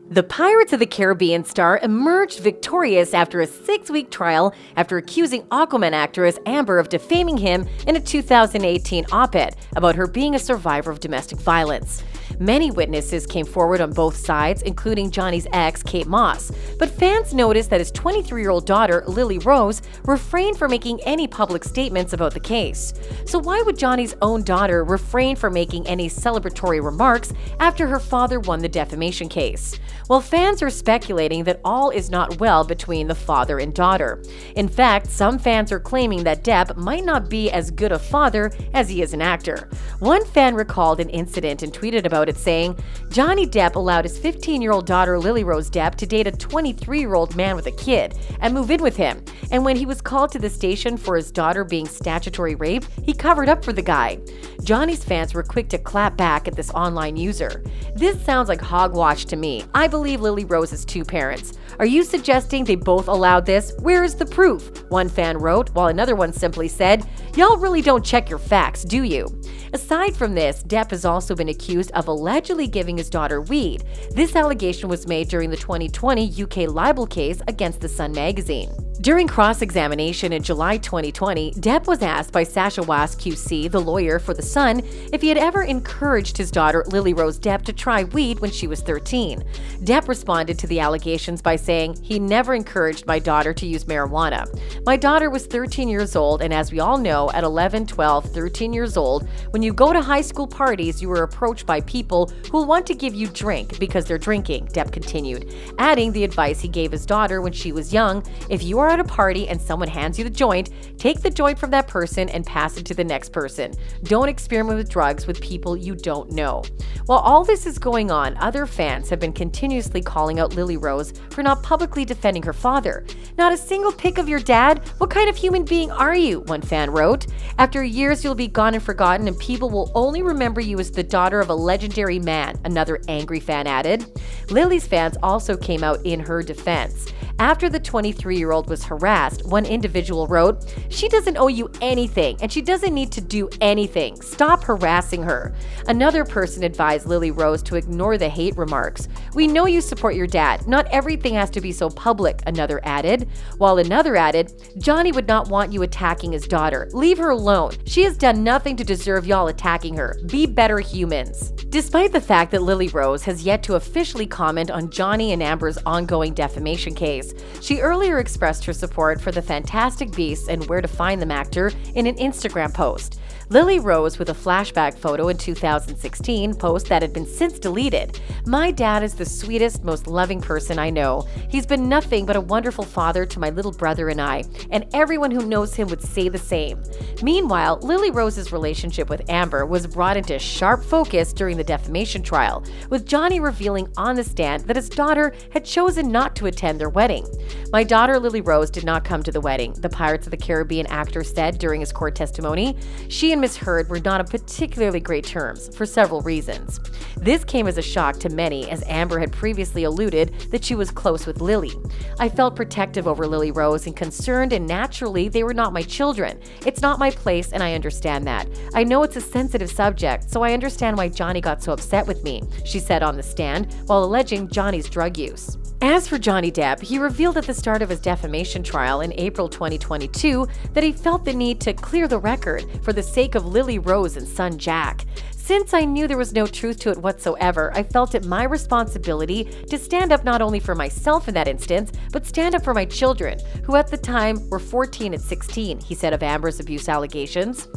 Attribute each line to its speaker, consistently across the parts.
Speaker 1: The Pirates of the Caribbean star emerged victorious after a 6-week trial after accusing Aquaman actress Amber of defaming him in a 2018 op-ed about her being a survivor of domestic violence. Many witnesses came forward on both sides, including Johnny's ex, Kate Moss, but fans noticed that his 23-year-old daughter, Lili-Rose, refrained from making any public statements about the case. So why would Johnny's own daughter refrain from making any celebratory remarks after her father won the defamation case? Well, fans are speculating that all is not well between the father and daughter. In fact, some fans are claiming that Depp might not be as good a father as he is an actor. One fan recalled an incident and tweeted about it saying, "Johnny Depp allowed his 15-year-old daughter Lili-Rose Depp to date a 23-year-old man with a kid and move in with him. And when he was called to the station for his daughter being statutory raped, he covered up for the guy." Johnny's fans were quick to clap back at this online user. "This sounds like hogwash to me. I believe Lili-Rose has two parents. Are you suggesting they both allowed this? Where is the proof?" one fan wrote, while another one simply said, "Y'all really don't check your facts, do you?" Aside from this, Depp has also been accused of allegedly giving his daughter weed. This allegation was made during the 2020 UK libel case against The Sun magazine. During cross-examination in July 2020, Depp was asked by Sasha Wass QC, the lawyer for The Sun, if he had ever encouraged his daughter Lili-Rose Depp to try weed when she was 13. Depp responded to the allegations by saying, "He never encouraged my daughter to use marijuana. My daughter was 13 years old, and as we all know, at 11, 12, 13 years old, when you go to high school parties, you are approached by people who will want to give you drink because they're drinking," Depp continued, adding the advice he gave his daughter when she was young: "If you are at a party and someone hands you the joint, take the joint from that person and pass it to the next person. Don't experiment with drugs with people you don't know." While all this is going on, other fans have been continuously calling out Lili-Rose for not publicly defending her father. "Not a single pic of your dad? What kind of human being are you?" one fan wrote. "After years, you'll be gone and forgotten, and people will only remember you as the daughter of a legendary man," another angry fan added. Lily's fans also came out in her defense. After the 23-year-old was harassed, one individual wrote, "She doesn't owe you anything, and she doesn't need to do anything. Stop harassing her." Another person advised Lili-Rose to ignore the hate remarks. "We know you support your dad. Not everything has to be so public," another added. While another added, "Johnny would not want you attacking his daughter. Leave her alone. She has done nothing to deserve y'all attacking her. Be better humans." Despite the fact that Lili-Rose has yet to officially comment on Johnny and Amber's ongoing defamation case, she earlier expressed her support for the Fantastic Beasts and Where to Find Them actor in an Instagram post. Lili-Rose, with a flashback photo in 2016, post that had been since deleted. "My dad is the sweetest, most loving person I know. He's been nothing but a wonderful father to my little brother and I, and everyone who knows him would say the same." Meanwhile, Lili-Rose's relationship with Amber was brought into sharp focus during the defamation trial, with Johnny revealing on the stand that his daughter had chosen not to attend their wedding. "My daughter Lili-Rose did not come to the wedding," the Pirates of the Caribbean actor said during his court testimony. "She and Miss Heard were not on particularly great terms, for several reasons." This came as a shock to many, as Amber had previously alluded that she was close with Lily. "I felt protective over Lili-Rose and concerned, and naturally, they were not my children. It's not my place, and I understand that. I know it's a sensitive subject, so I understand why Johnny got so upset with me," she said on the stand, while alleging Johnny's drug use. As for Johnny Depp, he revealed at the start of his defamation trial in April 2022 that he felt the need to clear the record for the sake of Lili-Rose and son Jack. "Since I knew there was no truth to it whatsoever, I felt it my responsibility to stand up not only for myself in that instance, but stand up for my children, who at the time were 14 and 16, he said of Amber's abuse allegations.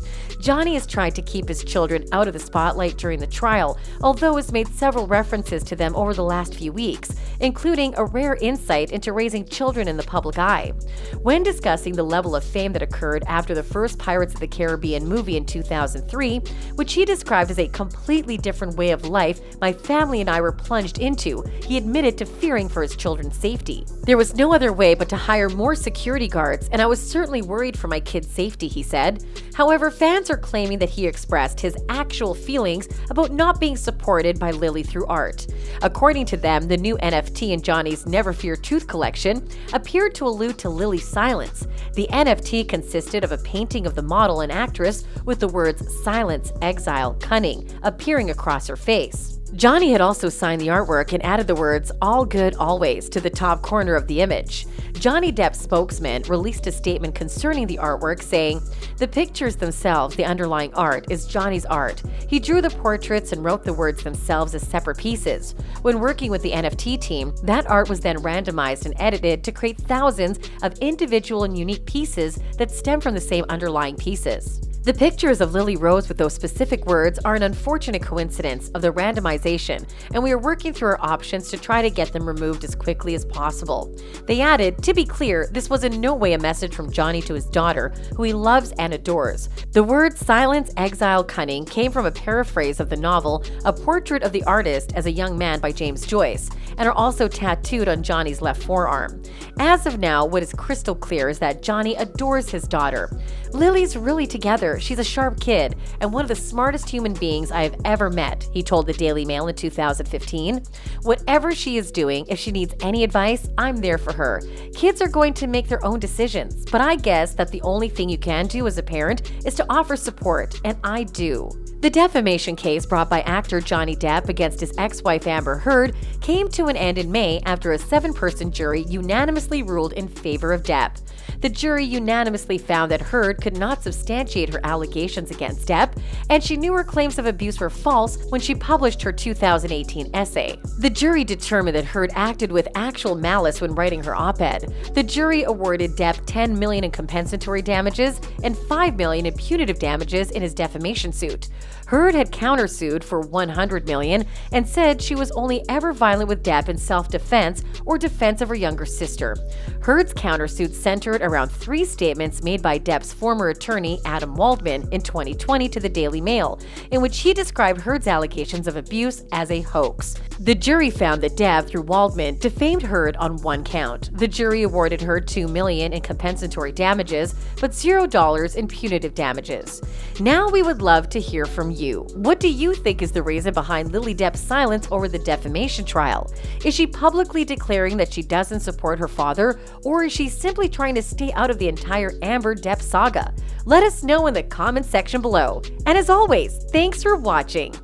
Speaker 1: Johnny has tried to keep his children out of the spotlight during the trial, although has made several references to them over the last few weeks, including a rare insight into raising children in the public eye. When discussing the level of fame that occurred after the first Pirates of the Caribbean movie in 2003, which he described as a completely different way of life my family and I were plunged into, he admitted to fearing for his children's safety. "There was no other way but to hire more security guards, and I was certainly worried for my kids' safety," he said. However, fans are claiming that he expressed his actual feelings about not being supported by Lily through art. According to them, the new NFT in Johnny's Never Fear Tooth collection appeared to allude to Lily's silence. The NFT consisted of a painting of the model and actress with the words "silence, exile, cunning" appearing across her face. Johnny had also signed the artwork and added the words, "All good always," to the top corner of the image. Johnny Depp's spokesman released a statement concerning the artwork saying, "The pictures themselves, the underlying art, is Johnny's art. He drew the portraits and wrote the words themselves as separate pieces. When working with the NFT team, that art was then randomized and edited to create thousands of individual and unique pieces that stem from the same underlying pieces." The pictures of Lili-Rose with those specific words are an unfortunate coincidence of the randomization, and we are working through our options to try to get them removed as quickly as possible. They added, "To be clear, this was in no way a message from Johnny to his daughter, who he loves and adores. The words silence, exile, cunning came from a paraphrase of the novel A Portrait of the Artist as a Young Man by James Joyce, and are also tattooed on Johnny's left forearm. As of now, what is crystal clear is that Johnny adores his daughter. Lily's really together. She's a sharp kid and one of the smartest human beings I have ever met," he told the Daily Mail in 2015. "Whatever she is doing, if she needs any advice, I'm there for her. Kids are going to make their own decisions, but I guess that the only thing you can do as a parent is to offer support, and I do." The defamation case brought by actor Johnny Depp against his ex-wife Amber Heard came to an end in May after a 7-person jury unanimously ruled in favor of Depp. The jury unanimously found that Heard could not substantiate her allegations against Depp, and she knew her claims of abuse were false when she published her 2018 essay. The jury determined that Heard acted with actual malice when writing her op-ed. The jury awarded Depp $10 million in compensatory damages and $5 million in punitive damages in his defamation suit. Heard had countersued for $100 million and said she was only ever violent with Depp in self-defense or defense of her younger sister. Heard's countersuit centered around 3 statements made by Depp's former attorney Adam Waldman in 2020 to the Daily Mail, in which he described Heard's allegations of abuse as a hoax. The jury found that Depp, through Waldman, defamed Heard on 1 count. The jury awarded Heard $2 million in compensatory damages, but $0 in punitive damages. Now we would love to hear from you. What do you think is the reason behind Lili Depp's silence over the defamation trial? Is she publicly declaring that she doesn't support her father, or is she simply trying to stay out of the entire Amber Depp saga? Let us know in the comments section below. And as always, thanks for watching.